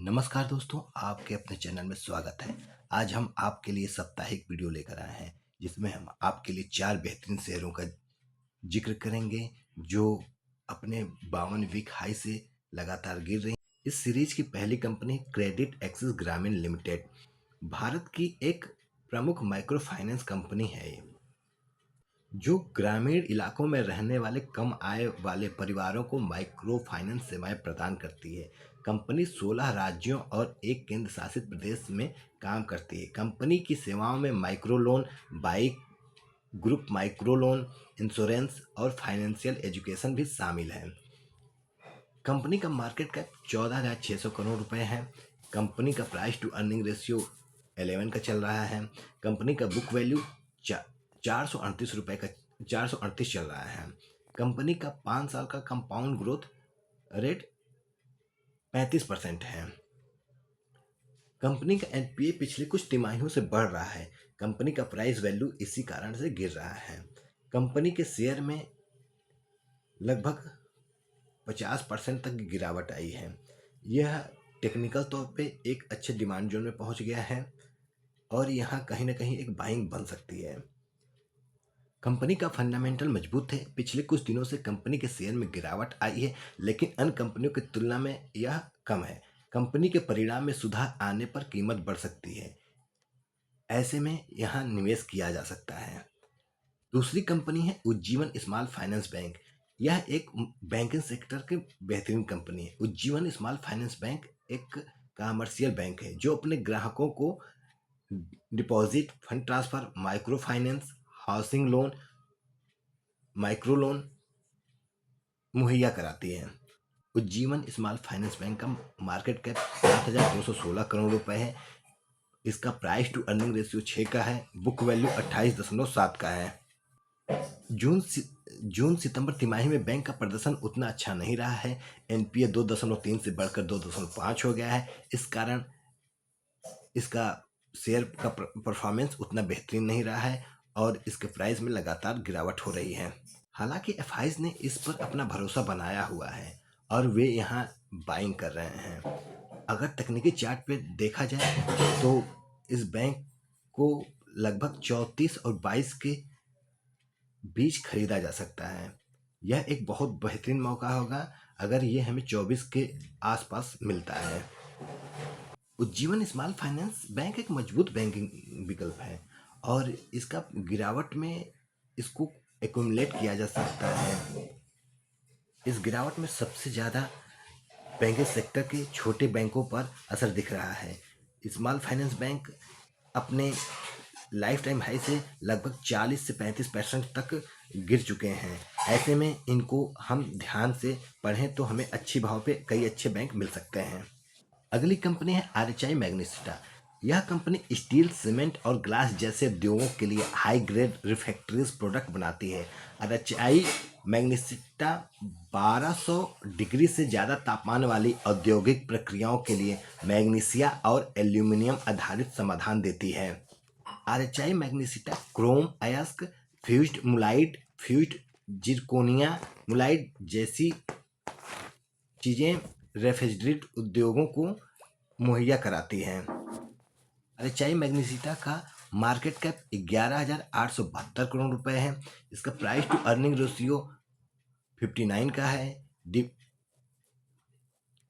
नमस्कार दोस्तों, आपके अपने चैनल में स्वागत है। आज हम आपके लिए साप्ताहिक वीडियो लेकर आए हैं, जिसमें हम आपके लिए 4 बेहतरीन शेयरों का जिक्र करेंगे, जो अपने 52 वीक हाई से लगातार गिर रही हैं। इस सीरीज की पहली कंपनी क्रेडिट एक्सिस ग्रामीण लिमिटेड, भारत की एक प्रमुख माइक्रो फाइनेंस कंपनी है ये, जो ग्रामीण इलाकों में रहने वाले कम आय वाले परिवारों को माइक्रो फाइनेंस सेवाएं प्रदान करती है। कंपनी 16 राज्यों और एक केंद्र शासित प्रदेश में काम करती है। कंपनी की सेवाओं में micro loan, bike, group micro loan, insurance और फाइनेंशियल एजुकेशन भी शामिल है। कंपनी का मार्केट कैप 14,600 करोड़ रुपए है। कंपनी का प्राइस टू अर्निंग रेशियो 11 का चल रहा है। कंपनी का बुक वैल्यू 438 चल रहा है। कंपनी का 5 साल का कंपाउंड ग्रोथ रेट 35% है। कंपनी का एनपीए पिछले कुछ तिमाहियों से बढ़ रहा है। कंपनी का प्राइस वैल्यू इसी कारण से गिर रहा है। कंपनी के शेयर में लगभग 50% तक की गिरावट आई है। यह टेक्निकल तौर पे एक अच्छे डिमांड जोन में पहुंच गया है और यहाँ कहीं ना कहीं एक बाइंग बन सकती है। कंपनी का फंडामेंटल मजबूत है। पिछले कुछ दिनों से कंपनी के शेयर में गिरावट आई है, लेकिन अन्य कंपनियों की तुलना में यह कम है। कंपनी के परिणाम में सुधार आने पर कीमत बढ़ सकती है। ऐसे में यहाँ निवेश किया जा सकता है। दूसरी कंपनी है उज्जीवन स्मॉल फाइनेंस बैंक। यह एक बैंकिंग सेक्टर की बेहतरीन कंपनी है। उज्जीवन स्मॉल फाइनेंस बैंक एक कमर्शियल बैंक है, जो अपने ग्राहकों को deposit, fund transfer, micro finance, housing loan, micro loan मुहैया कराती है। उज्जीवन स्मॉल फाइनेंस बैंक का मार्केट कैप 7,216 करोड़ रुपए है। इसका प्राइस टू अर्निंग रेशियो 6 का है। बुक वैल्यू 28.7 का है। जून सितंबर तिमाही में बैंक का प्रदर्शन उतना अच्छा नहीं रहा है। एनपीए 2.3 से बढ़कर 2.5 हो गया है। इस कारण इसका शेयर का परफॉर्मेंस उतना बेहतरीन नहीं रहा है और इसके प्राइस में लगातार गिरावट हो रही है। हालांकि एफआईज ने इस पर अपना भरोसा बनाया हुआ है और वे यहाँ बाइंग कर रहे हैं। अगर तकनीकी चार्ट पे देखा जाए तो इस बैंक को लगभग 34 और 22 के बीच खरीदा जा सकता है। यह एक बहुत बेहतरीन मौका होगा अगर ये हमें 24 के आसपास मिलता है। उज्जीवन स्मॉल फाइनेंस बैंक एक मजबूत बैंकिंग विकल्प है और इसका गिरावट में इसको एक्यूमुलेट किया जा सकता है। इस गिरावट में सबसे ज़्यादा बैंकिंग सेक्टर के छोटे बैंकों पर असर दिख रहा है। स्मॉल फाइनेंस बैंक अपने लाइफ टाइम हाई से लगभग 40 से 35% तक गिर चुके हैं। ऐसे में इनको हम ध्यान से पढ़ें तो हमें अच्छी भाव पे कई अच्छे बैंक मिल सकते हैं। अगली कंपनी है आरएचआई मैग्नेस्टा। यह कंपनी स्टील, सीमेंट और ग्लास जैसे उद्योगों के लिए हाई ग्रेड रिफ्रैक्टरीज प्रोडक्ट बनाती है। आरएचआई मैग्नेस्टा 1200 डिग्री से ज़्यादा तापमान वाली औद्योगिक प्रक्रियाओं के लिए मैग्नीशिया और एल्यूमिनियम आधारित समाधान देती है। आरएचआई मैग्नेस्टा क्रोम, अयस्क, fused mullite, fused zirconia mullite जैसी चीज़ें रेफ्रिजरेट उद्योगों को मुहैया कराती हैं। आरएचआई मैग्नेस्टा का मार्केट कैप 11,872 करोड़ रुपए है। इसका प्राइस टू अर्निंग रेशियो 59 का है।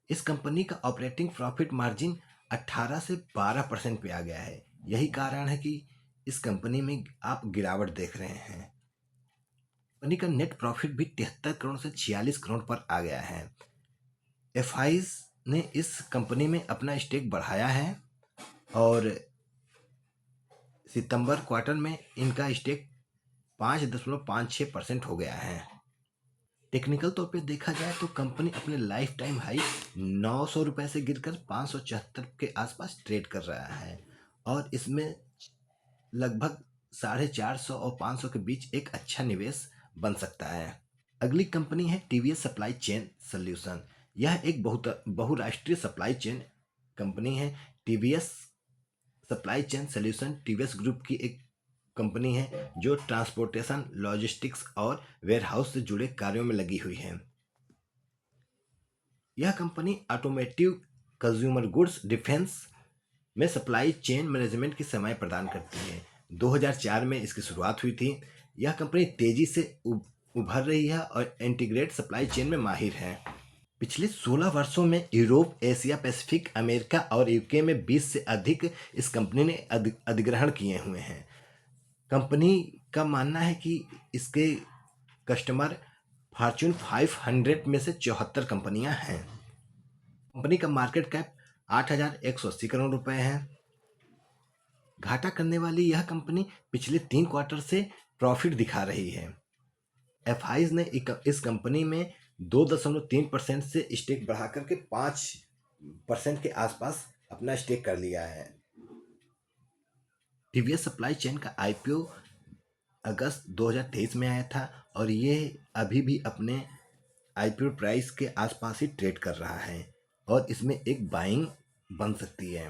इस कंपनी का ऑपरेटिंग प्रॉफिट मार्जिन 18 से 12% पे आ गया है। यही कारण है कि इस कंपनी में आप गिरावट देख रहे हैं। कंपनी का नेट प्रॉफिट भी 73 करोड़ से 46 करोड़ पर आ गया है। एफआईज ने इस कंपनी में अपना स्टेक बढ़ाया है और सितंबर क्वार्टर में इनका स्टेक 5.56% हो गया है। टेक्निकल तौर पे देखा जाए तो कंपनी अपने लाइफ टाइम हाई 900 रुपये से गिरकर 574 के आसपास ट्रेड कर रहा है और इसमें लगभग 450 और 500 के बीच एक अच्छा निवेश बन सकता है। अगली कंपनी है टीवीएस सप्लाई चेन सॉल्यूशन। यह एक बहुराष्ट्रीय सप्लाई चेन कंपनी है। TVS supply chain solution TVS group की एक कंपनी है जो ट्रांसपोर्टेशन, लॉजिस्टिक्स और वेयरहाउस से जुड़े कार्यों में लगी हुई है। यह company automotive consumer goods defence में सप्लाई चेन मैनेजमेंट की सेवाएं प्रदान करती है। 2004 में इसकी शुरुआत हुई थी। यह कंपनी तेजी से उभर रही है और इंटीग्रेट सप्लाई चेन में माहिर है। पिछले 16 वर्षों में यूरोप, एशिया पैसिफिक, अमेरिका और यूके में 20 से अधिक इस कंपनी ने अधिग्रहण किए हुए हैं। कंपनी का मानना है कि इसके कस्टमर फॉर्च्यून 500 में से 74 कंपनियां हैं। कंपनी का मार्केट कैप 8,180 करोड़ रुपए है। घाटा करने वाली यह कंपनी पिछले 3 क्वार्टर से प्रॉफिट दिखा रही है। एफआईज ने इस कंपनी में 2.3% से स्टेक बढ़ाकर के 5% के आसपास अपना स्टेक कर लिया है। टीवीएस सप्लाई चेन का आईपीओ अगस्त 2023 में आया था और ये अभी भी अपने आईपीओ प्राइस के आसपास ही ट्रेड कर रहा है और इसमें एक बाइंग बन सकती है।